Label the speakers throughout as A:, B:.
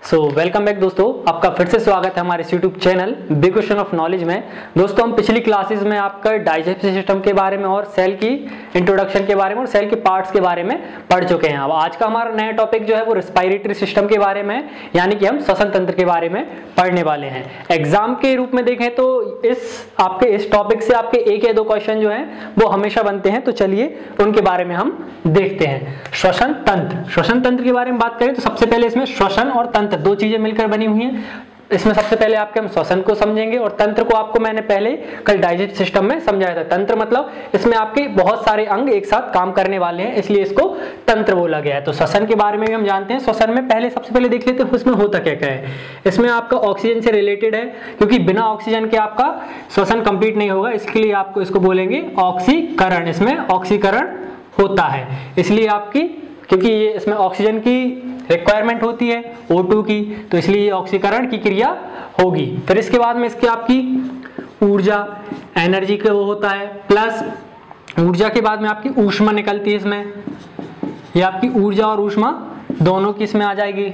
A: Welcome back दोस्तों, आपका फिर से स्वागत है हमारे YouTube channel big question of knowledge में। दोस्तों हम पिछली क्लासेस में आपका डाइजेस्टिव सिस्टम के बारे में और सेल की इंट्रोडक्शन के बारे में और सेल के पार्ट्स के बारे में पढ़ चुके हैं। अब आज का हमारा नया टॉपिक जो है वो रेस्पिरेटरी सिस्टम के बारे में, यानी कि हम श्वसन तंत्र के बारे में पढ़ने वाले हैं। एग्जाम के रूप में देखें तो इस टॉपिक से आपके एक या दो क्वेश्चन जो हैं वो हमेशा बनते हैं। तो चलिए उनके बारे में हम देखते हैं। श्वसन तंत्र के बारे में बात करें तो सबसे पहले इसमें श्वसन और तंत्र दो चीजें मिलकर बनी हुई हैं। इसमें सबसे पहले आपके हम श्वसन को समझेंगे और तंत्र को आपको मैंने पहले कल डाइजेस्टिव सिस्टम में समझाया था। तंत्र मतलब इसमें आपके बहुत सारे अंग एक साथ काम करने वाले हैं, इसलिए इसको तंत्र बोला गया है। तो श्वसन के बारे में भी हम जानते हैं। श्वसन में सबसे पहले देख लेते हैं इसमें होता क्या क्या है। इसमें आपका ऑक्सीजन से रिलेटेड है, क्योंकि बिना ऑक्सीजन के आपका श्वसन कंप्लीट नहीं होगा, इसके लिए आपको इसको बोलेंगे ऑक्सीकरण। इसमें ऑक्सीकरण होता है, इसलिए क्योंकि ये इसमें ऑक्सीजन की रिक्वायरमेंट होती है O2 की, तो इसलिए ऑक्सीकरण की क्रिया होगी। फिर इसके बाद में इसकी आपकी ऊर्जा एनर्जी का वो होता है, प्लस ऊर्जा के बाद में आपकी ऊष्मा निकलती है। इसमें ये आपकी ऊर्जा और ऊष्मा दोनों की इसमें आ जाएगी,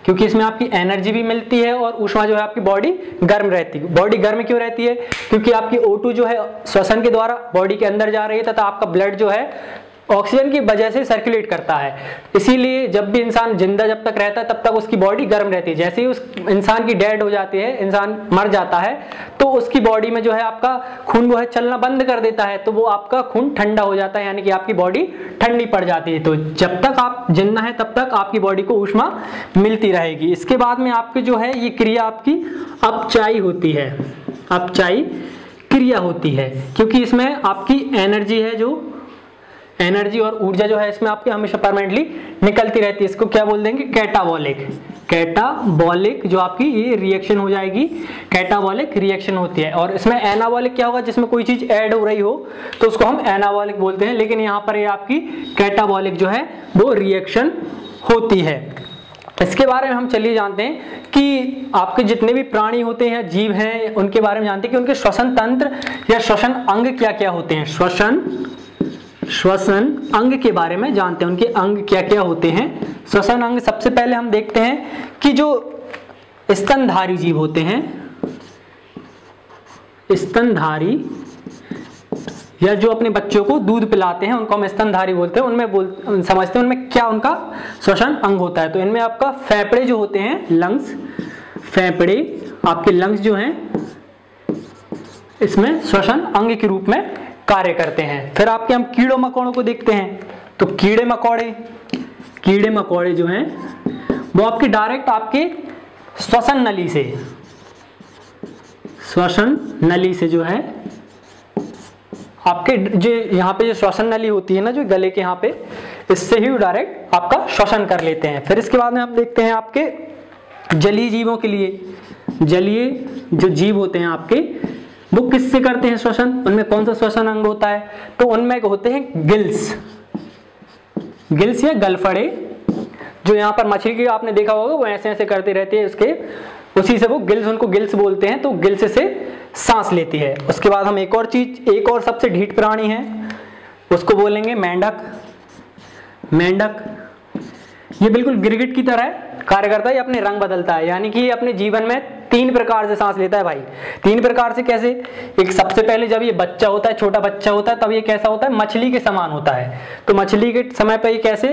A: क्योंकि इसमें आपकी एनर्जी भी मिलती है और ऊष्मा जो है आपकी बॉडी गर्म रहती है। बॉडी गर्म क्यों रहती है? क्योंकि आपकी O2 जो है श्वसन के द्वारा बॉडी के अंदर जा रही है तथा आपका ब्लड जो है ऑक्सीजन की वजह से सर्कुलेट करता है। इसीलिए जब भी इंसान जिंदा जब तक रहता है तब तक उसकी बॉडी गर्म रहती है। जैसे ही उस इंसान की डेड हो जाती है, इंसान मर जाता है, तो उसकी बॉडी में जो है आपका खून वो है चलना बंद कर देता है, तो वो आपका खून ठंडा हो जाता है, यानी कि आपकी बॉडी ठंडी पड़ जाती है। तो जब तक आप जिंदा है तब तक आपकी बॉडी को ऊष्मा मिलती रहेगी। इसके बाद में आपकी जो है ये क्रिया आपकी अपचाई होती है, अपचाई क्रिया होती है, क्योंकि इसमें आपकी एनर्जी है, जो एनर्जी और ऊर्जा जो है इसमें आपके हमेशा परमानेंटली निकलती रहती है। इसको क्या बोल देंगे? कैटाबॉलिक जो आपकी ये रिएक्शन हो जाएगी, कैटाबॉलिक रिएक्शन होती है। और इसमें एनाबॉलिक क्या होगा? जिसमें कोई चीज ऐड हो रही हो तो उसको हम एनाबॉलिक बोलते हैं, लेकिन यहाँ पर ये आपकी कैटाबॉलिक जो है वो रिएक्शन होती है। इसके बारे में हम चलिए जानते हैं कि आपके जितने भी प्राणी होते हैं, जीव हैं, उनके बारे में जानते हैं कि उनके श्वसन तंत्र या श्वसन अंग क्या क्या होते हैं। श्वसन अंग के बारे में जानते हैं, उनके अंग क्या क्या होते हैं। श्वसन अंग सबसे पहले हम देखते हैं कि जो स्तनधारी जीव होते हैं, स्तनधारी या जो अपने बच्चों को दूध पिलाते हैं उनको हम स्तनधारी बोलते हैं। उनमें समझते हैं उनमें क्या उनका श्वसन अंग होता है। तो इनमें आपका फेफड़े जो होते हैं, लंग्स, फेफड़े आपके लंग्स जो हैं इसमें श्वसन अंग के रूप में कार्य करते हैं। फिर आपके हम कीड़ों मकोड़ों को देखते हैं। तो कीड़े मकोड़े जो हैं वो आपके डायरेक्ट आपके श्वसन नली से जो है आपके जो यहाँ पे जो श्वसन नली होती है ना, जो गले के यहाँ पे, इससे ही डायरेक्ट आपका श्वसन कर लेते हैं। फिर इसके बाद में हम देखते हैं आपके जलीय जीवों के लिए, जलीय जो जीव होते हैं आपके वो किससे करते हैं श्वसन? उनमें कौन सा श्वसन अंग होता है? तो उनमें होते हैं गिल्स या गलफड़े। जो यहाँ पर मछली की आपने देखा होगा वो ऐसे ऐसे करते रहती है, उसी से वो गिल्स, उनको गिल्स बोलते हैं। तो गिल्स से सांस लेती है। उसके बाद हम एक और सबसे ढीठ प्राणी है, उसको बोलेंगे मेंढक। ये बिल्कुल गिरगिट की तरह कार्य करता है, ये अपने रंग बदलता है, यानी कि ये अपने जीवन में 3 प्रकार से सांस लेता है भाई। 3 प्रकार से कैसे? एक सबसे पहले जब ये बच्चा होता है, छोटा बच्चा होता है, तब ये कैसा होता है? मछली के समान होता है। तो मछली के समय पर ये कैसे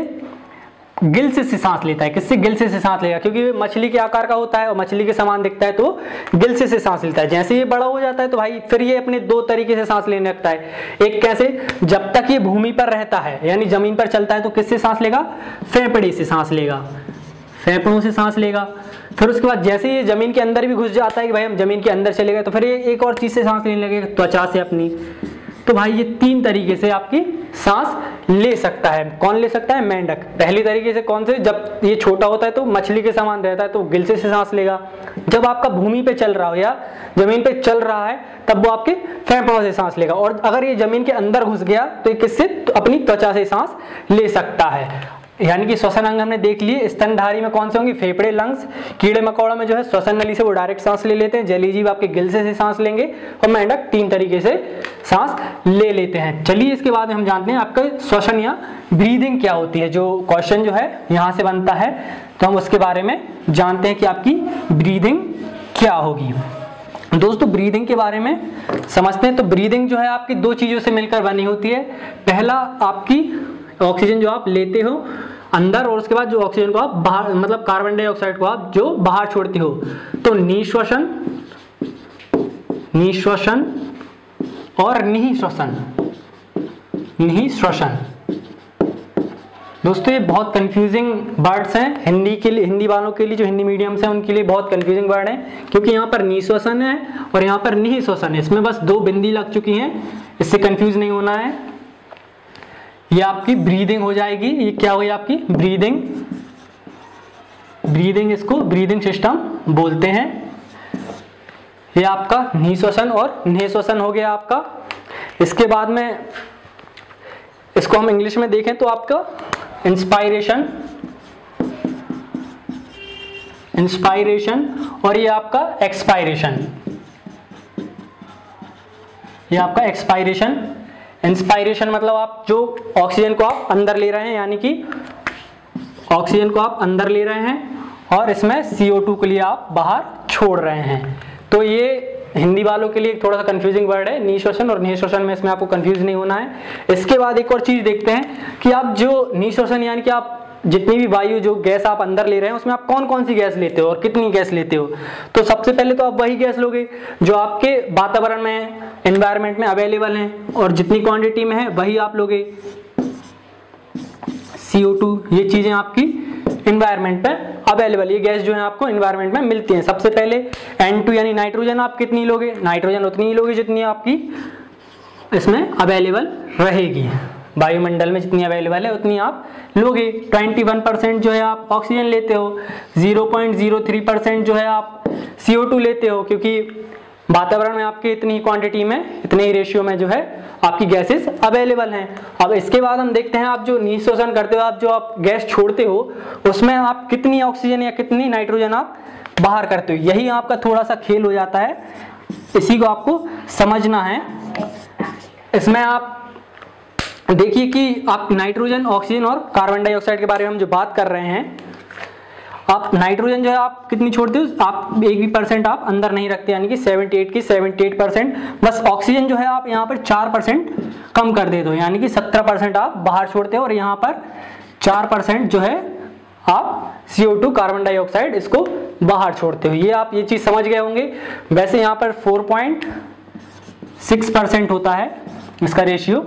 A: गिल्स से सांस लेता है। किससे? गिल्स से सांस लेगा, क्योंकि मछली के आकार का होता है और मछली के समान दिखता है, तो गिल्स से सांस लेता है। जैसे ये बड़ा हो जाता है तो भाई फिर ये अपने 2 तरीके से सांस लेने लगता है। एक कैसे? जब तक ये भूमि पर रहता है, यानी जमीन पर चलता है, तो किससे सांस लेगा? फेफड़े से सांस लेगा, फेफड़ों से सांस लेगा। फिर उसके बाद जैसे ये जमीन के अंदर भी घुस जाता है कि भाई हम जमीन के अंदर चले गए, तो फिर ये एक और चीज से सांस लेने लगेगा, त्वचा से अपनी। तो भाई ये 3 तरीके से आपकी सांस ले सकता है। कौन ले सकता है? मेंढक। पहली तरीके से कौन से? जब ये छोटा होता है तो मछली के समान रहता है, तो गिल्स से सांस लेगा। जब आपका भूमि पे चल रहा हो या जमीन पे चल रहा है तब वो आपके फेफड़ों से सांस लेगा। और अगर ये जमीन के अंदर घुस गया तो ये किससे? तो अपनी त्वचा से सांस ले सकता है। यानी कि श्वसन अंग हमने देख लिए। स्तनधारी में कौन से होंगे? फेफड़े, लंग्स। कीड़े मकोड़ों में जो है श्वसन नली से वो डायरेक्ट सांस ले लेते हैं। जलीय जीव आपके गिल से सांस लेंगे और मेंढक 3 तरीके से सांस ले लेते हैं। चलिए इसके बाद हम जानते हैं आपका श्वसन या ब्रीदिंग क्या होती है। जो क्वेश्चन जो है यहाँ से बनता है तो हम उसके बारे में जानते हैं कि आपकी ब्रीदिंग क्या होगी। दोस्तों ब्रीदिंग के बारे में समझते हैं। तो ब्रीदिंग जो है आपकी 2 चीजों से मिलकर बनी होती है। पहला आपकी ऑक्सीजन जो आप लेते हो अंदर, और उसके बाद जो ऑक्सीजन को आप बाहर, मतलब कार्बन डाइऑक्साइड को आप जो बाहर छोड़ते हो। तो निश्वसन, निश्वसन और निःश्वसन, निःश्वसन। दोस्तों ये बहुत कंफ्यूजिंग वर्ड्स हैं हिंदी के लिए, हिंदी वालों के लिए, जो हिंदी मीडियम से उनके लिए बहुत कंफ्यूजिंग वर्ड है, क्योंकि यहाँ पर निःश्वसन है और यहाँ पर निःश्वसन है। इसमें बस 2 बिंदी लग चुकी हैं, इससे कंफ्यूज नहीं होना है। ये आपकी ब्रीदिंग हो जाएगी। ये क्या हुई आपकी ब्रीदिंग? ब्रीदिंग, इसको ब्रीदिंग सिस्टम बोलते हैं। ये आपका निःश्वसन और निःश्वसन हो गया आपका। इसके बाद में इसको हम इंग्लिश में देखें तो आपका इंस्पायरेशन, इंस्पायरेशन, और ये आपका एक्सपायरेशन, ये आपका एक्सपायरेशन। इंस्पायरेशन मतलब आप जो ऑक्सीजन को आप अंदर ले रहे हैं, यानी कि ऑक्सीजन को आप अंदर ले रहे हैं और इसमें CO2 के लिए आप बाहर छोड़ रहे हैं। तो ये हिंदी वालों के लिए थोड़ा सा कंफ्यूजिंग वर्ड है, निःश्वसन और निःश्वसन में, इसमें आपको कंफ्यूज नहीं होना है। इसके बाद एक और चीज देखते हैं कि आप जो निःश्वसन यानी कि आप जितनी भी वायु, जो गैस आप अंदर ले रहे हैं, उसमें आप कौन कौन सी गैस लेते हो और कितनी गैस लेते हो। तो सबसे पहले तो आप वही गैस लोगे जो आपके वातावरण में, एनवायरनमेंट में अवेलेबल है, और जितनी क्वांटिटी में है वही आप लोगे। CO2, ये चीजें आपकी एनवायरनमेंट में अवेलेबल, ये गैस जो है आपको एनवायरनमेंट में मिलती हैं। सबसे पहले N2 यानी नाइट्रोजन आप कितनी लोगे? नाइट्रोजन उतनी ही लोगे जितनी आपकी इसमें अवेलेबल रहेगी, वायुमंडल में जितनी अवेलेबल है उतनी आप लोगे। 21% जो है आप ऑक्सीजन लेते हो, 0.03% जो है आप CO2 लेते हो, क्योंकि वातावरण में आपके इतनी क्वांटिटी में, इतने ही रेशियो में जो है आपकी गैसेस अवेलेबल हैं। अब इसके बाद हम देखते हैं आप जो निःश्वसन करते हो, आप जो आप गैस छोड़ते हो, उसमें आप कितनी ऑक्सीजन या कितनी नाइट्रोजन आप बाहर करते हो। यही आपका थोड़ा सा खेल हो जाता है, इसी को आपको समझना है। इसमें आप देखिए कि आप नाइट्रोजन, ऑक्सीजन और कार्बन डाइऑक्साइड के बारे में हम जो बात कर रहे हैं, आप नाइट्रोजन जो है आप कितनी छोड़ते हो? आप 1 भी % आप अंदर नहीं रखते, यानी कि 78 की 78%। बस ऑक्सीजन जो है आप यहाँ पर 4% कम कर देते हो, यानी कि 17% आप बाहर छोड़ते हो, और यहाँ पर 4% जो है आप CO2 कार्बन डाइऑक्साइड इसको बाहर छोड़ते हो। ये आप ये चीज समझ गए होंगे। वैसे यहाँ पर 4.6% होता है इसका रेशियो,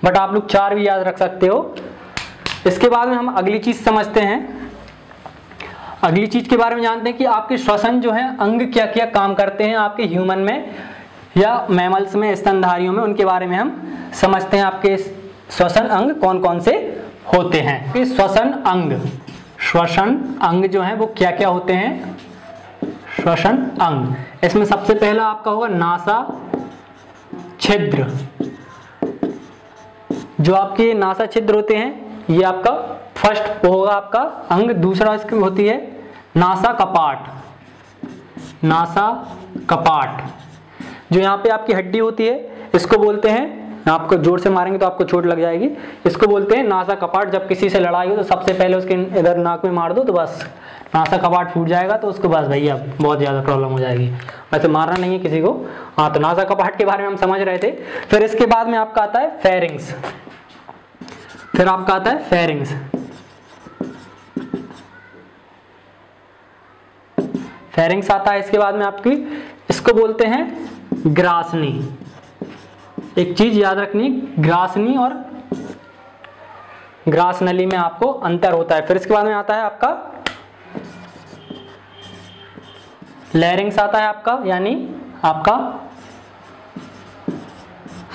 A: बट आप लोग 4 भी याद रख सकते हो। इसके बाद में हम अगली चीज समझते हैं। अगली चीज के बारे में जानते हैं कि आपके श्वसन जो है अंग क्या क्या काम करते हैं आपके ह्यूमन में या मैमल्स में, स्तनधारियों में, उनके बारे में हम समझते हैं। आपके श्वसन अंग कौन कौन से होते हैं? कि श्वसन अंग, श्वसन अंग जो है वो क्या क्या होते हैं? श्वसन अंग, इसमें सबसे पहला आपका होगा नासा छिद्र। जो आपके नासा छिद्र होते हैं, ये आपका फर्स्ट होगा आपका अंग। दूसरा इसकी होती है नासा कपाट, नासा कपाट। जो यहाँ पे आपकी हड्डी होती है, इसको बोलते हैं, आपको जोर से मारेंगे तो आपको चोट लग जाएगी, इसको बोलते हैं नासा कपाट। जब किसी से लड़ाई हो तो सबसे पहले उसके इधर नाक में मार दो तो बस नासा कपाट फूट जाएगा, तो उसको बस भैया बहुत ज्यादा प्रॉब्लम हो जाएगी। वैसे मारना नहीं है किसी को। हाँ, तो नासा कपाट के बारे में हम समझ रहे थे। फिर इसके बाद में आपका आता है फेरिंग्स, फिर आपका आता है फेरिंग्स। फेरिंग्स आता है। इसके बाद में आपकी, इसको बोलते हैं ग्रासनी। एक चीज याद रखनी, ग्रासनी और ग्रास नली में आपको अंतर होता है। फिर इसके बाद में आता है आपका लैरिंग्स आता है आपका, यानी आपका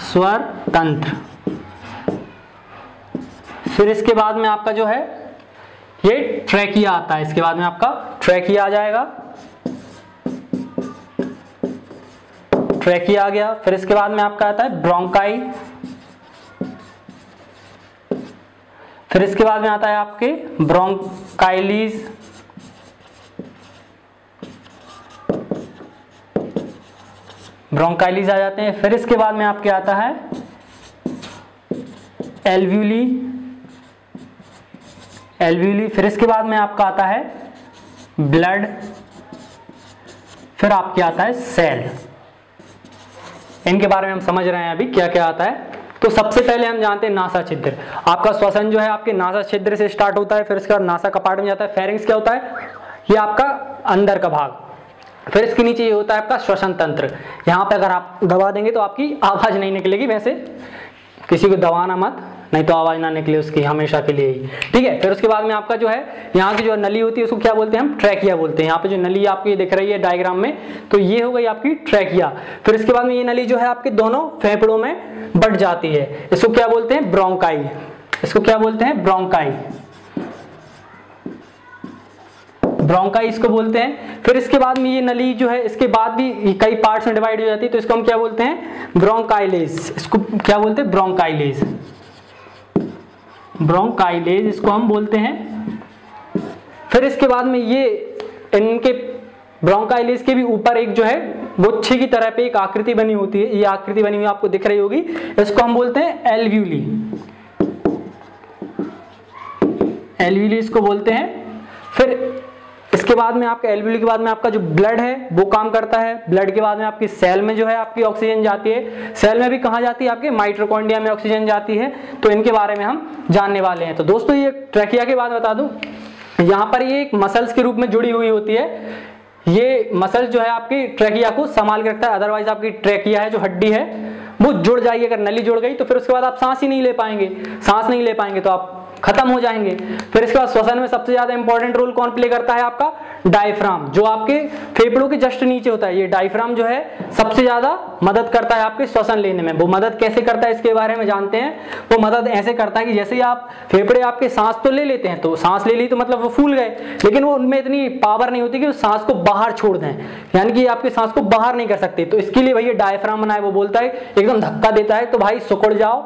A: स्वर तंत्र। फिर इसके बाद में आपका जो है ये ट्रैकिया आता है। इसके बाद में आपका ट्रैकिया आ जाएगा, ट्रैकिया आ गया। फिर इसके बाद में आपका आता है ब्रोंकाई, फिर इसके बाद में आता है आपके ब्रोंकाइलिस, ब्रोंकाइलिस आ जाते हैं। फिर इसके बाद में आपके आता है एल्व्यूली, एल्व्यूली। फिर इसके बाद में आपका आता है ब्लड, फिर आपके आता है सेल। इनके बारे में हम समझ रहे हैं अभी क्या क्या आता है। तो सबसे पहले हम जानते हैं नासा छिद्र। आपका श्वसन जो है आपके नासा छिद्र से स्टार्ट होता है, फिर उसके बाद नासा कपाट में जाता है। फेरिंक्स क्या होता है, ये आपका अंदर का भाग। फिर इसके नीचे ये होता है आपका श्वसन तंत्र। यहाँ पे अगर आप दबा देंगे तो आपकी आवाज नहीं निकलेगी, वैसे किसी को दबाना मत, नहीं तो आवाज ना निकले उसकी हमेशा के लिए ही, ठीक है। फिर उसके बाद में आपका जो है यहाँ की जो नली होती है उसको क्या बोलते हैं हम, ट्रैकिया बोलते हैं। यहाँ पे जो नली आपकी दिख रही है डायग्राम में, तो ये हो गई आपकी ट्रैकिया। फिर इसके बाद में ये नली जो है आपके दोनों फेफड़ों में बढ़ जाती है, इसको क्या बोलते हैं, ब्रोंकाई। इसको क्या बोलते हैं, ब्रोंकाई, ब्रोंकाई इसको बोलते हैं। फिर इसके बाद में ये नली जो है इसके बाद भी कई पार्ट्स में डिवाइड हो जाती है, तो इसको हम क्या बोलते हैं, ब्रोंकाइलेस। इसको क्या बोलते हैं, ब्रोंकाइलेस, ब्रोंकाइलेस इसको हम बोलते हैं। फिर इसके बाद में ये इनके ब्रोंकाइलेस के भी ऊपर एक जो है गुच्छे की तरह पे एक आकृति बनी होती है, ये आकृति बनी हुई आपको दिख रही होगी, इसको हम बोलते हैं एल्व्यूली, एल्व्यूली इसको बोलते हैं। फिर इसके बाद में आपका एल्व्यूली के बाद में आपका जो ब्लड है वो काम करता है। ब्लड के बाद में आपकी सेल में जो है आपकी ऑक्सीजन जाती है। सेल में भी कहाँ जाती है, आपके माइटोकॉन्ड्रिया में ऑक्सीजन जाती है। तो इनके बारे में हम जानने वाले हैं। तो दोस्तों ये ट्रैकिया के बाद बता दूं, यहाँ पर ये एक मसल्स के रूप में जुड़ी हुई होती है। ये मसल जो है आपकी ट्रैकिया को संभाल के रखता है, अदरवाइज आपकी ट्रैकिया है जो हड्डी है वो जुड़ जाएगी, अगर नली जुड़ गई तो फिर उसके बाद आप सांस ही नहीं ले पाएंगे, सांस नहीं ले पाएंगे तो आप खत्म हो जाएंगे। फिर इसके बाद श्वसन में सबसे ज्यादा इंपॉर्टेंट रोल कौन प्ले करता है, आपका डायफ्राम, जो आपके फेफड़ों के जस्ट नीचे होता है। ये डायफ्राम जो है सबसे ज्यादा मदद करता है आपके श्वसन लेने में। वो मदद कैसे करता है इसके बारे में जानते हैं। वो मदद ऐसे करता है कि जैसे ही आप फेफड़े आपके सांस तो ले लेते हैं, तो सांस ले ली तो मतलब वो फूल गए, लेकिन वो उनमें इतनी पावर नहीं होती कि वो सांस को बाहर छोड़ दें, यानी कि आपके सांस को बाहर नहीं कर सकते। तो इसके लिए भैया डायफ्राम बना है, वो बोलता है एकदम धक्का देता है तो भाई सिकुड़ जाओ,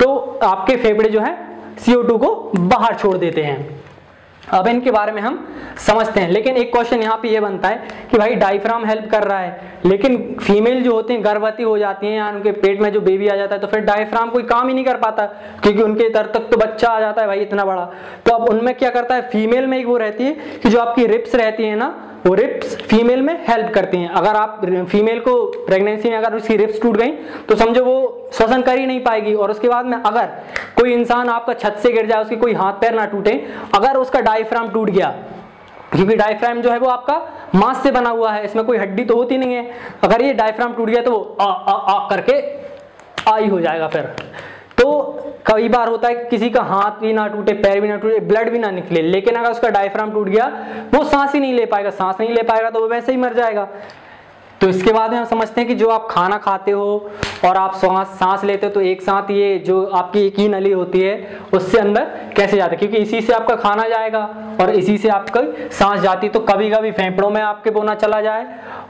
A: तो आपके फेफड़े जो है CO2 को बाहर छोड़ देते हैं। अब इनके बारे में हम समझते हैं, लेकिन एक क्वेश्चन यहाँ पे ये बनता है कि भाई डायफ्राम हेल्प कर रहा है, लेकिन फीमेल जो होती हैं गर्भवती हो जाती हैं या उनके पेट में जो बेबी आ जाता है तो फिर डायफ्राम कोई काम ही नहीं कर पाता, क्योंकि उनके तर तक तो बच्चा आ जाता है भाई इतना बड़ा। तो अब उनमें क्या करता है, फीमेल में एक वो रहती है कि जो आपकी रिप्स रहती है ना, वो रिप्स फीमेल में हेल्प करती हैं। अगर आप फीमेल को प्रेगनेंसी में अगर उसकी रिप्स टूट गई तो समझो वो श्वसन कर ही नहीं पाएगी। और उसके बाद में अगर कोई इंसान आपका छत से गिर जाए, उसके कोई हाथ पैर ना टूटे, अगर उसका डायफ्राम टूट गया, क्योंकि डायफ्राम जो है वो आपका मांस से बना हुआ है, इसमें कोई हड्डी तो होती नहीं है, अगर ये डायफ्राम टूट गया तो वो आ करके आई हो जाएगा। फिर तो कई बार होता है कि किसी का हाथ भी ना टूटे, पैर भी ना टूटे, ब्लड भी ना निकले, लेकिन अगर उसका डायफ्राम टूट गया वो सांस ही नहीं ले पाएगा, सांस नहीं ले पाएगा तो वो वैसे ही मर जाएगा। तो इसके बाद में हम समझते हैं कि जो आप खाना खाते हो और आप सांस लेते हो तो एक साथ ये जो आपकी एक ही नली होती है उससे अंदर कैसे जाता है, क्योंकि इसी से आपका खाना जाएगा और इसी से आपका सांस जाती है। तो कभी कभी फेफड़ों में आपके बोना चला जाए।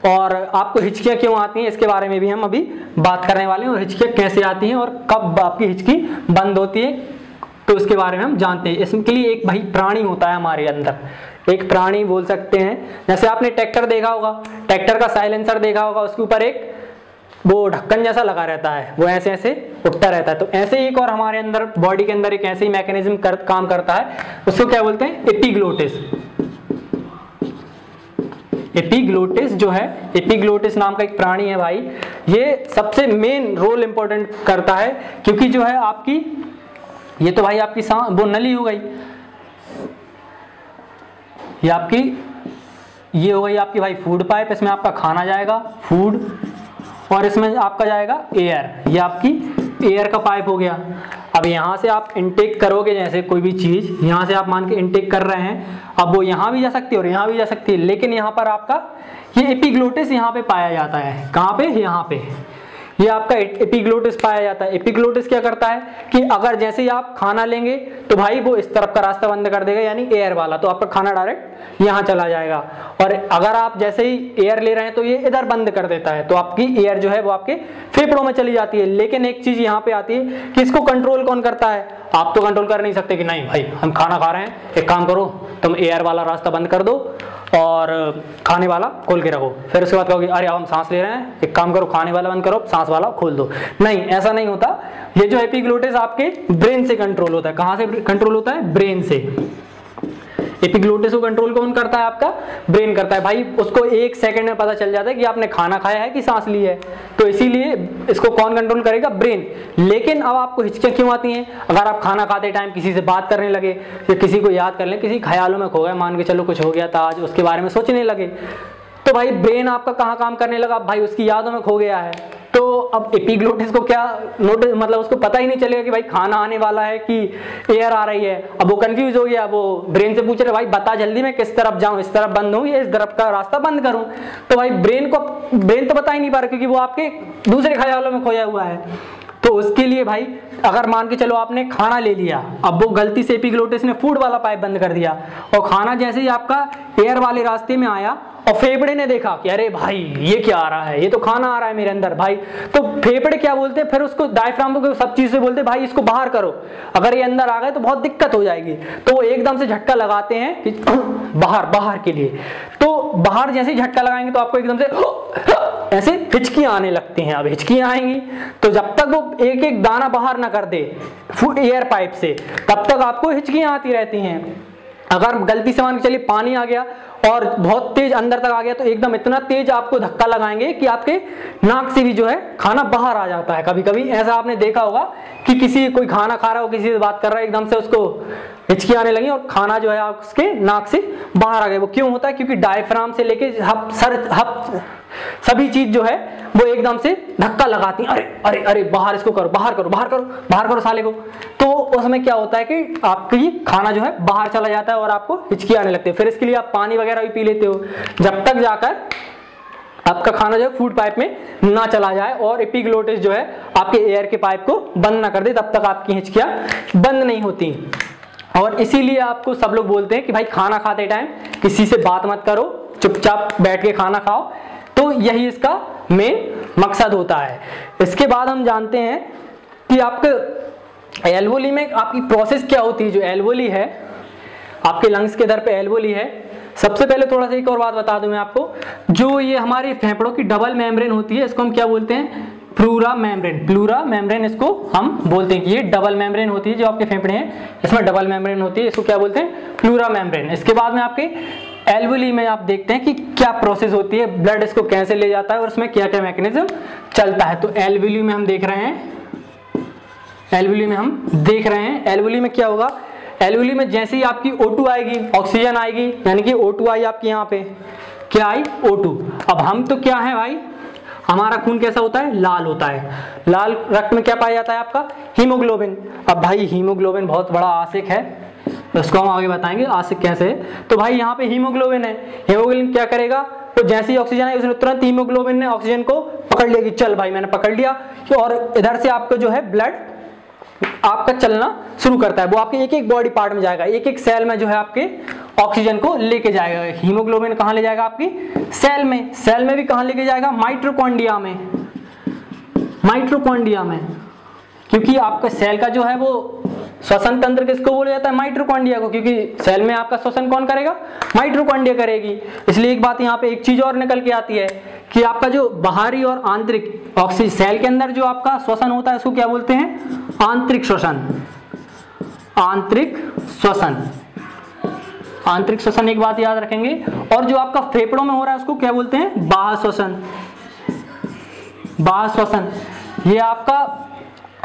A: और आपको हिचकियाँ क्यों आती हैं इसके बारे में भी हम अभी बात करने वाले हैं, और हिचकियाँ कैसे आती हैं और कब आपकी हिचकी बंद होती है तो उसके बारे में हम जानते हैं। इसके लिए एक भाई प्राणी होता है हमारे अंदर, एक प्राणी बोल सकते हैं। जैसे आपने ट्रैक्टर देखा होगा, ट्रैक्टर का साइलेंसर देखा होगा, उसके ऊपर एक वो ढक्कन जैसा लगा रहता है, वो ऐसे ऐसे उठता रहता है। तो ऐसे ही एक और हमारे अंदर बॉडी के अंदर एक ऐसे ही मैकेनिज्म काम करता है, उसको क्या बोलते हैं, एपिग्लोटिस। एपिग्लोटिस जो है, एपिग्लोटिस नाम का एक प्राणी है भाई, ये सबसे मेन रोल इंपॉर्टेंट करता है, क्योंकि जो है आपकी ये तो भाई आपकी वो नली हो गई, ये आपकी ये हो गई आपकी भाई फूड पाइप, इसमें आपका खाना जाएगा फूड, और इसमें आपका जाएगा एयर, ये आपकी एयर का पाइप हो गया। अब यहाँ से आप इनटेक करोगे, जैसे कोई भी चीज यहाँ से आप मान के इनटेक कर रहे हैं, अब वो यहाँ भी जा सकती है और यहाँ भी जा सकती है, लेकिन यहाँ पर आपका ये एपिग्लोटिस यहाँ पे पाया जाता है। कहाँ पे, यहाँ पे ये आपका एपिग्लोटिस पाया जाता है। एपिग्लोटिस क्या करता है कि अगर जैसे ही आप खाना लेंगे तो भाई वो इस तरफ का रास्ता बंद कर देगा, यानी एयर वाला, तो आपका खाना डायरेक्ट यहाँ चला जाएगा। और अगर आप जैसे ही एयर ले रहे हैं तो ये इधर बंद कर देता है, तो आपकी एयर जो है वो आपके फेफड़ों में चली जाती है। लेकिन एक चीज यहाँ पे आती है कि इसको कंट्रोल कौन करता है, आप तो कंट्रोल कर नहीं सकते कि नहीं भाई हम खाना खा रहे हैं, एक काम करो तुम एयर वाला रास्ता बंद कर दो और खाने वाला खोल के रखो, फिर उसके बाद कहोगे अरे अब हम सांस ले रहे हैं, एक काम करो खाने वाला बंद करो सांस वाला खोल दो। नहीं, ऐसा नहीं होता। ये जो एपिग्लोटिस आपके ब्रेन से कंट्रोल होता है। कहां से कंट्रोल होता है? ब्रेन से। एपिग्लोटिस को कंट्रोल कौन करता है? आपका ब्रेन करता है। भाई उसको 1 सेकंड में पता चल जाता है कि आपने खाना खाया है कि सांस ली है, तो इसीलिए इसको कौन कंट्रोल करेगा? ब्रेन। लेकिन अब आपको हिचकियां क्यों आती हैं? अगर आप खाना खाते टाइम किसी से बात करने लगे या किसी को याद कर लें, किसी ख्यालों में खो गए, मान के चलो कुछ हो गया था आज, उसके बारे में सोचने लगे, तो भाई ब्रेन आपका कहाँ काम करने लगा? भाई उसकी यादों में खो गया है। तो अब एपिग्लोटिस को क्या नोटिस, मतलब उसको पता ही नहीं चलेगा कि भाई खाना आने वाला है कि एयर आ रही है। अब वो कंफ्यूज हो गया, वो ब्रेन से पूछ रहे भाई बता जल्दी मैं किस तरफ जाऊं, इस तरफ बंद हूं या इस तरफ का रास्ता बंद करूं। तो भाई ब्रेन तो बता ही नहीं पा रहा क्योंकि वो आपके दूसरे ख्यालों में खोया हुआ है। तो उसके लिए भाई अगर मान के चलो आपने खाना ले लिया, अब वो गलती से एपिग्लोटिस ने फूड वाला पाइप बंद कर दिया और खाना जैसे ही आपका एयर वाले रास्ते में आया और फेफड़े ने देखा कि अरे भाई ये क्या आ रहा है, ये तो खाना आ रहा है मेरे अंदर भाई, तो फेफड़े क्या बोलते हैं? फिर उसको डायफ्राम को सब चीज से बोलते हैं भाई इसको बाहर करो, अगर ये अंदर आ गए तो बहुत दिक्कत हो जाएगी। तो वो एकदम से झटका लगाते हैं कि बाहर के लिए। तो बाहर जैसे ही झटका लगाएंगे तो आपको एकदम से ऐसे हिचकियां आने लगती हैं। अब हिचकियां आएंगी तो जब तक वो एक एक दाना बाहर ना कर दे एयर पाइप से, तब तक आपको हिचकियां आती रहती हैं। अगर गलती से मान के चलिए पानी आ गया और बहुत तेज अंदर तक आ गया तो एकदम इतना तेज आपको धक्का लगाएंगे कि आपके नाक से भी जो है खाना बाहर आ जाता है। कभी कभी ऐसा आपने देखा होगा कि कोई खाना खा रहा हो, किसी से बात कर रहा है, एकदम से उसको हिचकी आने लगी और खाना जो है उसके नाक से बाहर आ गया। वो क्यों होता है? क्योंकि डायफ्राम से लेके सभी चीज जो है वो एकदम से धक्का लगाती हैं, अरे अरे अरे बाहर इसको करो, बाहर करो साले को। तो उसमें क्या होता है कि आपकी खाना जो है बाहर चला जाता है और आपको हिचकी आने लगती है। फिर इसके लिए आप पानी वगैरह भी पी लेते हो जब तक जाकर आपका खाना जो है फूड पाइप में ना चला जाए और एपिग्लोटिस जो है आपके एयर के पाइप को बंद ना कर दे, तब तक आपकी हिचकियां बंद नहीं होती। और इसीलिए आपको सब लोग बोलते हैं कि भाई खाना खाते टाइम किसी से बात मत करो, चुपचाप बैठ के खाना खाओ। तो यही इसका मेन मकसद होता है। इसके बाद हम जानते हैं कि आपके एल्वोली में आपकी प्रोसेस क्या होती है। जो एल्वोली है आपके लंग्स के दर पे एल्वोली है। सबसे पहले थोड़ा सा एक और बात बता दूं मैं आपको, जो ये हमारी फेफड़ों की डबल मेम्ब्रेन होती है, इसको हम क्या बोलते हैं? प्लूरा मेम्ब्रेन इसको हम बोलते हैं कि ये डबल मेम्ब्रेन होती है। जो आपके फेफड़े हैं इसमें डबल मेम्ब्रेन होती है, इसको क्या बोलते हैं? Pleura membrane. इसके बाद में आपके एल्वोली में आप देखते हैं कि क्या प्रोसेस होती है, ब्लड इसको कैसे ले जाता है और उसमें क्या क्या मैकेनिज्म चलता है। तो एल्वोली में हम देख रहे हैं एल्वोली में क्या होगा? एल्वोली में जैसे ही आपकी O2 आएगी, ऑक्सीजन आएगी, यानी कि O2 आई आपकी यहाँ पे, क्या आई? O2। अब हम तो क्या है भाई, हमारा खून कैसा होता है? लाल होता है। लाल रक्त में क्या पाया जाता है? आपका हीमोग्लोबिन। अब भाई हीमोग्लोबिन बहुत बड़ा आशिक है, उसको हम आगे बताएंगे आशिक कैसे है। तो भाई यहाँ पे हीमोग्लोबिन है, हीमोग्लोबिन क्या करेगा? तो जैसे ही ऑक्सीजन आई उसने तुरंत हीमोग्लोबिन ने ऑक्सीजन को पकड़ लिया कि चल भाई मैंने पकड़ लिया, और इधर से आपका जो है ब्लड आपका चलना शुरू करता है। वो आपके एक एक बॉडी पार्ट में जाएगा, एक एक सेल में जो है आपके ऑक्सीजन को लेके जाएगा। हीमोग्लोबिन कहाँ ले जाएगा? आपकी सेल में भी कहाँ लेके जाएगा? माइटोकॉन्ड्रिया में, क्योंकि आपका सेल का जो है वो श्वसन तंत्र किसको बोला जाता है? माइटोकॉन्ड्रिया को, क्योंकि सेल में आपका श्वसन कौन करेगा? माइटोकॉन्ड्रिया करेगी। इसलिए एक बात यहाँ पे एक चीज और निकल के आती है कि आपका जो बाहरी और आंतरिक ऑक्सीजन सेल के अंदर जो आपका श्वसन होता है उसको क्या बोलते हैं? आंतरिक श्वसन एक बात याद रखेंगे। और जो आपका फेफड़ों में हो रहा है उसको क्या बोलते हैं? बाह्य श्वसन। ये आपका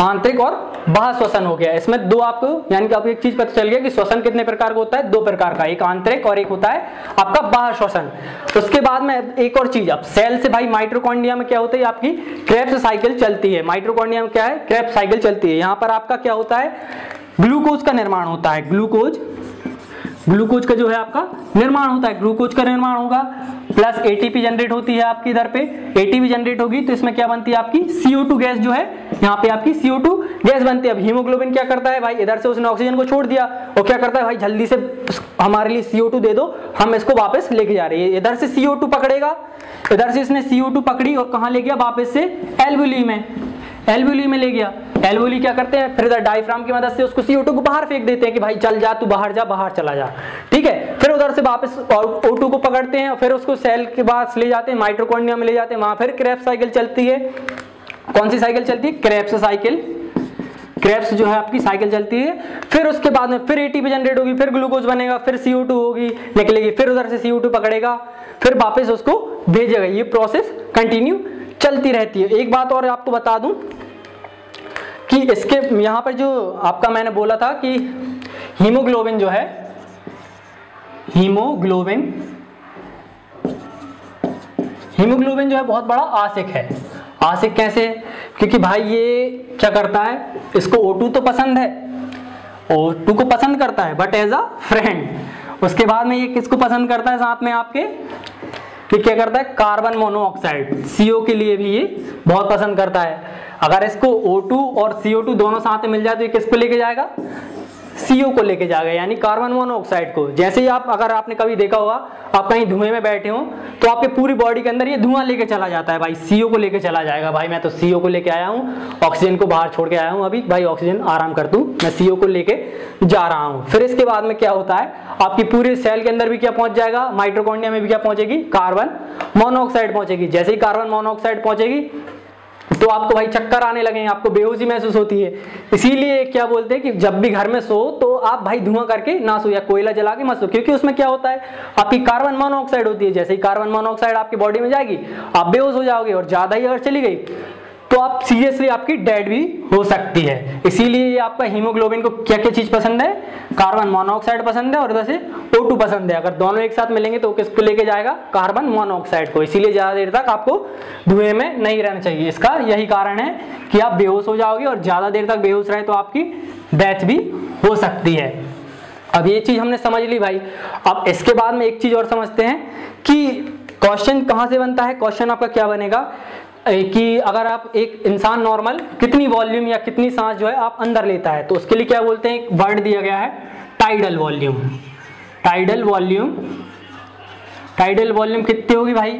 A: आंतरिक और बाह्य श्वसन हो गया। इसमें दो आपको, यानी कि आपको एक चीज पता चल गया कि श्वसन कितने प्रकार का होता है? 2 प्रकार का, एक आंतरिक और एक होता है आपका बाह्य श्वसन। उसके बाद में एक और चीज, अब सेल से भाई माइटोकॉन्ड्रिया में क्या होता है? आपकी क्रेब्स साइकिल चलती है। माइटोकॉन्ड्रिया में क्या है? क्रेब्स साइकिल चलती है। यहाँ पर आपका क्या होता है? ग्लूकोज का निर्माण होता है। ग्लूकोज का जो है आपका निर्माण होता है, ग्लूकोज का निर्माण होगा, प्लस एटीपी जनरेट होती है आपकी इधर पे। एटीपी जनरेट होगी तो इसमें क्या बनती है? आपकी CO2 गैस जो है यहाँ पे आपकी CO2 गैस बनती है। अब हीमोग्लोबिन क्या करता है भाई? इधर से उसने ऑक्सीजन को छोड़ दिया और क्या करता है भाई? जल्दी से हमारे लिए CO2 दे दो, हम इसको वापस लेके जा रहे हैं। इधर से CO2 पकड़ेगा, इधर से इसने CO2 पकड़ी और कहाँ ले गया? वापस से एल्वोली में। एल्वियोली में ले गया। एल्वियोली क्या करते हैं, फिर इधर डायफ्राम की मदद से उसको CO2 को बाहर फेंक देते हैं कि भाई चल जा, तू बाहर जा, बाहर चला जा, ठीक है। फिर उधर से वापस O2 को पकड़ते हैं, फिर उसको सेल के पास ले जाते हैं, माइटोकॉन्ड्रिया में ले जाते हैं, वहां फिर क्रेब्स साइकिल चलती है। कौन सी साइकिल चलती है, क्रेब्स साइकिल, क्रेब्स जो है आपकी साइकिल चलती है। फिर उसके बाद में फिर ATP जनरेट होगी, फिर ग्लूकोज बनेगा, फिर CO2 होगी निकलेगी, फिर उधर से CO2 पकड़ेगा, फिर वापस उसको भेजेगा। ये प्रोसेस कंटिन्यू चलती रहती है। एक बात और आपको बता दूं कि इसके यहाँ पर जो आपका मैंने बोला था कि हीमोग्लोबिन जो है, हीमोग्लोबिन जो है बहुत बड़ा आशिक है। आशिक कैसे, क्योंकि भाई ये क्या करता है, इसको O2 तो पसंद है, O2 को पसंद करता है बट एज अ फ्रेंड। उसके बाद में ये किसको पसंद करता है साथ में आपके, ये क्या करता है, कार्बन मोनोऑक्साइड, CO के लिए भी ये बहुत पसंद करता है। अगर इसको O2 और CO2 दोनों साथ में मिल जाए तो ये किसको लेके जाएगा, CO को लेके जाएगा, यानी कार्बन मोनोऑक्साइड को। जैसे ही आप, अगर आपने कभी देखा होगा आप कहीं धुएं में बैठे हो तो आपके पूरी बॉडी के अंदर ये धुआं लेके चला जाता है, भाई CO को लेके चला जाएगा। भाई मैं तो CO को लेके आया हूँ, ऑक्सीजन को बाहर छोड़ के आया हूँ अभी, भाई ऑक्सीजन आराम कर तू, मैं CO को लेके जा रहा हूँ। फिर इसके बाद में क्या होता है, आपकी पूरे सेल के अंदर भी क्या पहुंच जाएगा, माइटोकॉन्ड्रिया में भी क्या पहुंचेगी, कार्बन मोनोऑक्साइड पहुंचेगी। जैसे ही कार्बन मोनोऑक्साइड पहुंचेगी तो आपको भाई चक्कर आने लगेंगे, आपको बेहोशी महसूस होती है। इसीलिए क्या बोलते हैं कि जब भी घर में सो तो आप भाई धुआं करके ना सो या कोयला जला के मत सो, क्योंकि उसमें क्या होता है, आपकी कार्बन मोनोऑक्साइड होती है। जैसे ही कार्बन मोनोऑक्साइड आपकी बॉडी में जाएगी आप बेहोश हो जाओगे, और ज्यादा ही अगर चली गई तो आप सीरियसली आपकी डेड भी हो सकती है। इसीलिए ये आपका हीमोग्लोबिन को क्या क्या चीज पसंद है, कार्बन मोनोऑक्साइड पसंद है और इधर से O2 पसंद है। अगर दोनों एक साथ मिलेंगे तो किसको लेके जाएगा, कार्बन मोनोऑक्साइड को। इसीलिए ज्यादा देर तक आपको धुएं में नहीं रहना चाहिए। इसका यही कारण है कि आप बेहोश हो जाओगे, और ज्यादा देर तक बेहोश रहे तो आपकी डेथ भी हो सकती है। अब ये चीज हमने समझ ली भाई। अब इसके बाद में एक चीज और समझते हैं कि क्वेश्चन कहां से बनता है। क्वेश्चन आपका क्या बनेगा कि अगर आप एक इंसान नॉर्मल कितनी वॉल्यूम या कितनी सांस जो है आप अंदर लेता है, तो उसके लिए क्या बोलते हैं, एक वर्ड दिया गया है tidal volume. Tidal volume, tidal volume कितनी होगी भाई,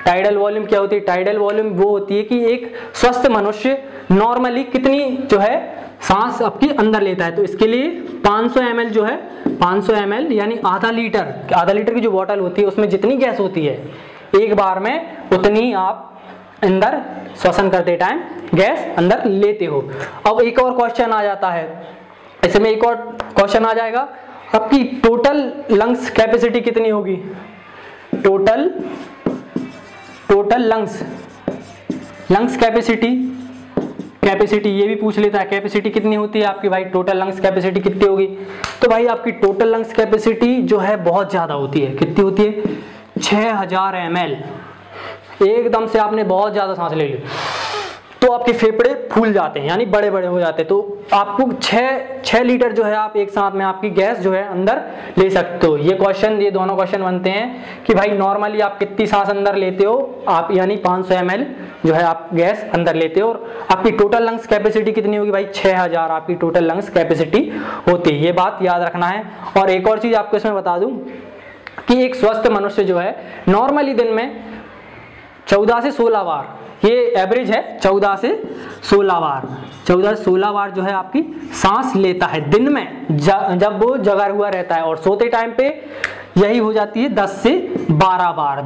A: टाइडल वॉल्यूम क्या होती है, टाइडल वॉल्यूम वो होती है कि एक स्वस्थ मनुष्य नॉर्मली कितनी जो है सांस आपकी अंदर लेता है। तो इसके लिए 500 ml जो है, 500 ml यानी आधा लीटर की जो बोतल होती है उसमें जितनी गैस होती है एक बार में उतनी आप अंदर श्वसन करते टाइम गैस अंदर लेते हो। अब एक और क्वेश्चन आ जाता है, इसमें एक और क्वेश्चन आ जाएगा, आपकी टोटल लंग्स कैपेसिटी कितनी होगी, टोटल लंग्स कैपेसिटी ये भी पूछ लेता है, कैपेसिटी कितनी होती है आपकी भाई, टोटल लंग्स कैपेसिटी कितनी होगी। तो भाई आपकी टोटल लंग्स कैपेसिटी जो है बहुत ज्यादा होती है। कितनी होती है, 6000 ml। एकदम से आपने बहुत ज्यादा सांस ले ली तो आपके फेफड़े फूल जाते हैं, यानी बड़े बड़े हो जाते हैं। तो आपको 6 लीटर जो है आप एक साथ में आपकी गैस जो है अंदर ले सकते हो। ये दोनों क्वेश्चन बनते हैं कि भाई नॉर्मली आप कितनी सांस अंदर लेते हो आप, यानी 500 ml जो है आप गैस अंदर लेते हो, और आपकी टोटल लंग्स कैपेसिटी कितनी होगी भाई, 6000 आपकी टोटल लंग्स कैपेसिटी होती है। ये बात याद रखना है। और एक और चीज आपको इसमें बता दूं कि एक स्वस्थ मनुष्य जो है नॉर्मली दिन में 14 से 16 बार, ये एवरेज है 14 से 16 बार जो है आपकी सांस लेता है दिन में, जब वो जगा हुआ रहता है। और सोते टाइम पे यही हो जाती है 10 से 12 बार,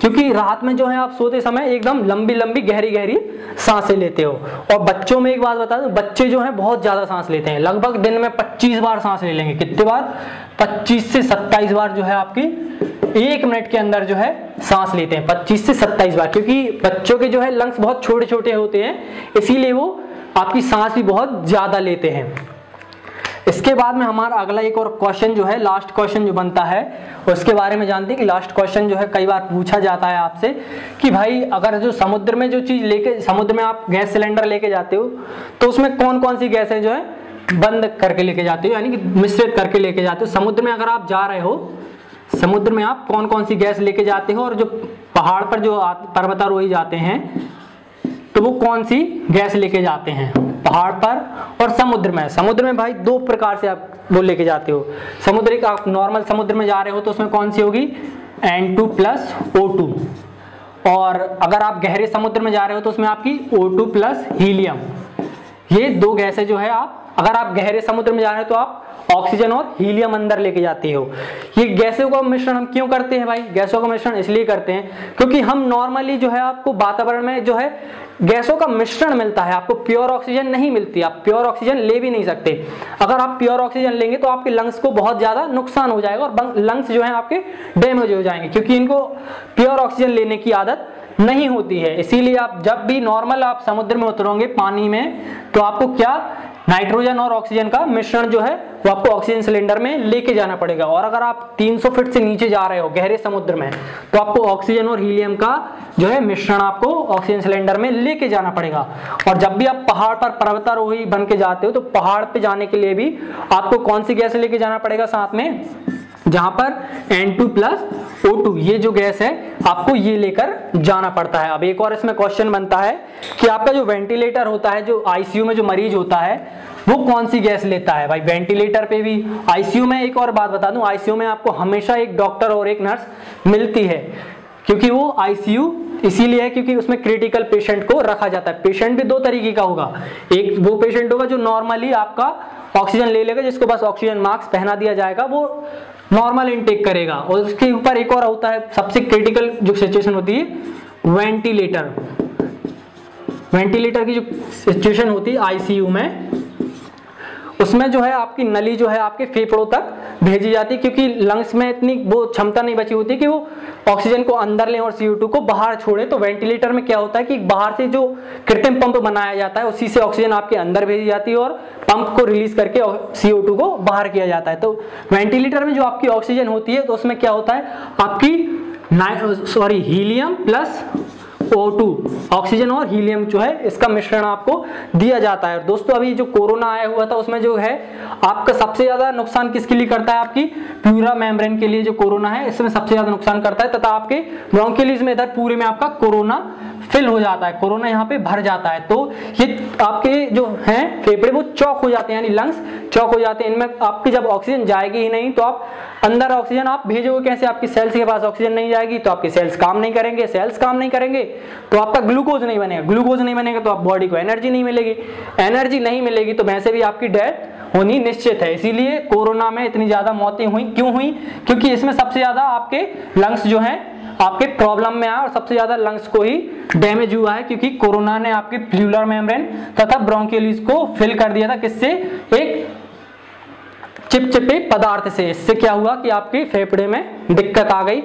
A: क्योंकि रात में जो है आप सोते समय एकदम लंबी गहरी सांसें लेते हो। और बच्चों में एक बात बता दूं, बच्चे जो हैं बहुत ज्यादा सांस लेते हैं, लगभग दिन में 25 बार सांस ले लेंगे। कितने बार, 25 से 27 बार जो है आपकी 1 मिनट के अंदर जो है सांस लेते हैं, 25 से 27 बार। क्योंकि बच्चों के जो है लंग्स बहुत छोटे छोटे होते हैं, इसीलिए वो आपकी सांस भी बहुत ज्यादा लेते हैं। इसके बाद में हमारा अगला एक और क्वेश्चन जो है, लास्ट क्वेश्चन जो बनता है उसके बारे में जानते हैं कि लास्ट क्वेश्चन जो है कई बार पूछा जाता है आपसे कि भाई अगर जो समुद्र में जो चीज लेके, समुद्र में आप गैस सिलेंडर लेके जाते हो तो उसमें कौन कौन सी गैसें जो है बंद करके लेके जाते हो, यानी कि मिश्रित करके लेके जाते हो। समुद्र में अगर आप जा रहे हो, समुद्र में आप कौन कौन सी गैस लेके जाते हो, और जो पहाड़ पर जो पर्वतारोही जाते हैं तो वो कौन सी गैस लेके जाते हैं पहाड़ पर और समुद्र में। समुद्र में भाई 2 प्रकार से आप वो लेके जाते हो। समुद्र का आप नॉर्मल समुद्र में जा रहे हो तो उसमें कौन सी होगी, N2 + O2, और अगर आप गहरे समुद्र में जा रहे हो तो उसमें आपकी O2 प्लस हीलियम, ये दो गैसें जो है अगर आप गहरे समुद्र में जा रहे हो तो आप ऑक्सीजन और हीलियम अंदर लेके जाते हो। ये गैसों का मिश्रण हम क्यों करते हैं भाई? गैसों का मिश्रण इसलिए करते हैं क्योंकि हम नॉर्मली जो है आपको वातावरण में जो है गैसों का मिश्रण मिलता है, आपको प्योर ऑक्सीजन नहीं मिलती, आप प्योर ऑक्सीजन ले भी नहीं सकते। अगर आप प्योर ऑक्सीजन लेंगे तो आपके लंग्स को बहुत ज्यादा नुकसान हो जाएगा और लंग्स जो है आपके डैमेज हो जाएंगे, क्योंकि इनको प्योर ऑक्सीजन लेने की आदत नहीं होती है। इसीलिए आप जब भी नॉर्मल आप समुद्र में उतरोगे पानी में, तो आपको क्या नाइट्रोजन और ऑक्सीजन का मिश्रण जो है वो आपको ऑक्सीजन सिलेंडर में लेके जाना पड़ेगा। और अगर आप 300 फीट से नीचे जा रहे हो गहरे समुद्र में, तो आपको ऑक्सीजन और हीलियम का जो है मिश्रण आपको ऑक्सीजन सिलेंडर में लेके जाना पड़ेगा। और जब भी आप पहाड़ पर पर्वतारोही बन के जाते हो तो पहाड़ पे जाने के लिए भी आपको कौन सी गैस लेके जाना पड़ेगा साथ में, जहां पर N2 प्लस O2 ये जो गैस है आपको ये लेकर जाना पड़ता है। अब एक और इसमें क्वेश्चन बनता है कि आपका जो वेंटिलेटर होता है, जो आईसीयू में जो मरीज होता है, वो कौन सी गैस लेता है भाई? वेंटिलेटर पे भी, आईसीयू में एक और बात बता दूं, आईसीयू में आपको हमेशा एक डॉक्टर और एक नर्स मिलती है, क्योंकि वो आईसीयू इसीलिए है क्योंकि उसमें क्रिटिकल पेशेंट को रखा जाता है। पेशेंट भी दो तरीके का होगा, एक वो पेशेंट होगा जो नॉर्मली आपका ऑक्सीजन ले लेगा, जिसको बस ऑक्सीजन मास्क पहना दिया जाएगा, वो नॉर्मल इनटेक करेगा। और उसके ऊपर एक और होता है, सबसे क्रिटिकल जो सिचुएशन होती है वेंटिलेटर। वेंटिलेटर की जो सिचुएशन होती है आईसीयू में, उसमें जो है आपकी नली जो है आपके फेफड़ों तक भेजी जाती है, क्योंकि लंग्स में इतनी वो क्षमता नहीं बची होती कि वो ऑक्सीजन को अंदर लें और CO2 को बाहर छोड़े। तो वेंटिलेटर में क्या होता है कि बाहर से जो कृत्रिम पंप बनाया जाता है उसी से ऑक्सीजन आपके अंदर भेजी जाती है और पंप को रिलीज करके CO2 को बाहर किया जाता है। तो वेंटिलेटर में जो आपकी ऑक्सीजन होती है तो उसमें क्या होता है आपकी हीलियम प्लस O2, ऑक्सीजन और हीलियम जो है इसका मिश्रण आपको दिया जाता है। दोस्तों अभी जो कोरोना आया हुआ था उसमें जो है आपका सबसे ज्यादा नुकसान किसके लिए करता है? आपकी प्लूरा मेम्ब्रेन के लिए जो कोरोना है इसमें सबसे ज्यादा नुकसान करता है, तथा आपके ब्रोंकियलिस में इधर पूरे में आपका कोरोना फिल हो जाता है, कोरोना यहाँ पे भर जाता है। तो ये आपके जो हैं फेफड़े वो चौक हो जाते हैं, यानी लंग्स चौक हो जाते हैं। इनमें आपकी जब ऑक्सीजन जाएगी ही नहीं तो आप अंदर ऑक्सीजन आप भेजोगे कैसे? आपकी सेल्स के पास ऑक्सीजन नहीं जाएगी तो आपके सेल्स काम नहीं करेंगे, सेल्स काम नहीं करेंगे तो आपका ग्लूकोज नहीं बनेगा, ग्लूकोज नहीं बनेगा तो आप बॉडी को एनर्जी नहीं मिलेगी, एनर्जी नहीं मिलेगी तो वैसे भी आपकी डेथ होनी निश्चित है। इसीलिए कोरोना में इतनी ज्यादा मौतें हुई, क्यों हुई? क्योंकि इसमें सबसे ज्यादा आपके लंग्स जो हैं आपके प्रॉब्लम में आया और सबसे ज्यादा लंग्स को ही डैमेज हुआ है, क्योंकि कोरोना ने आपके प्लूरल मेम्ब्रेन तथा ब्रोंकियलिस को फिल कर दिया था। किससे? एक चिपचिपे पदार्थ से। इससे क्या हुआ कि आपके फेफड़े में दिक्कत आ गई।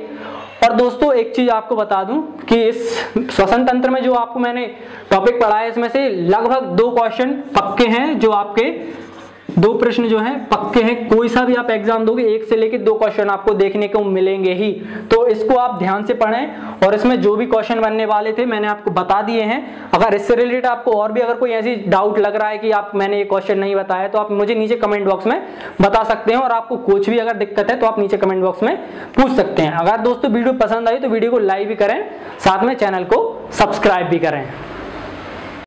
A: और दोस्तों एक चीज आपको बता दूं कि इस श्वसन तंत्र में जो आपको मैंने टॉपिक पढ़ाया इसमें से लगभग 2 क्वेश्चन पक्के हैं, जो आपके 2 प्रश्न जो हैं पक्के हैं। कोई सा भी आप एग्जाम दोगे 1 से लेकर 2 क्वेश्चन आपको देखने को मिलेंगे ही, तो इसको आप ध्यान से पढ़ें। और इसमें जो भी क्वेश्चन बनने वाले थे मैंने आपको बता दिए हैं। अगर इससे रिलेटेड आपको और भी अगर कोई ऐसी डाउट लग रहा है कि आप मैंने ये क्वेश्चन नहीं बताया तो आप मुझे नीचे कमेंट बॉक्स में बता सकते हैं। और आपको कुछ भी अगर दिक्कत है तो आप नीचे कमेंट बॉक्स में पूछ सकते हैं। अगर दोस्तों वीडियो पसंद आई तो वीडियो को लाइक भी करें, साथ में चैनल को सब्सक्राइब भी करें।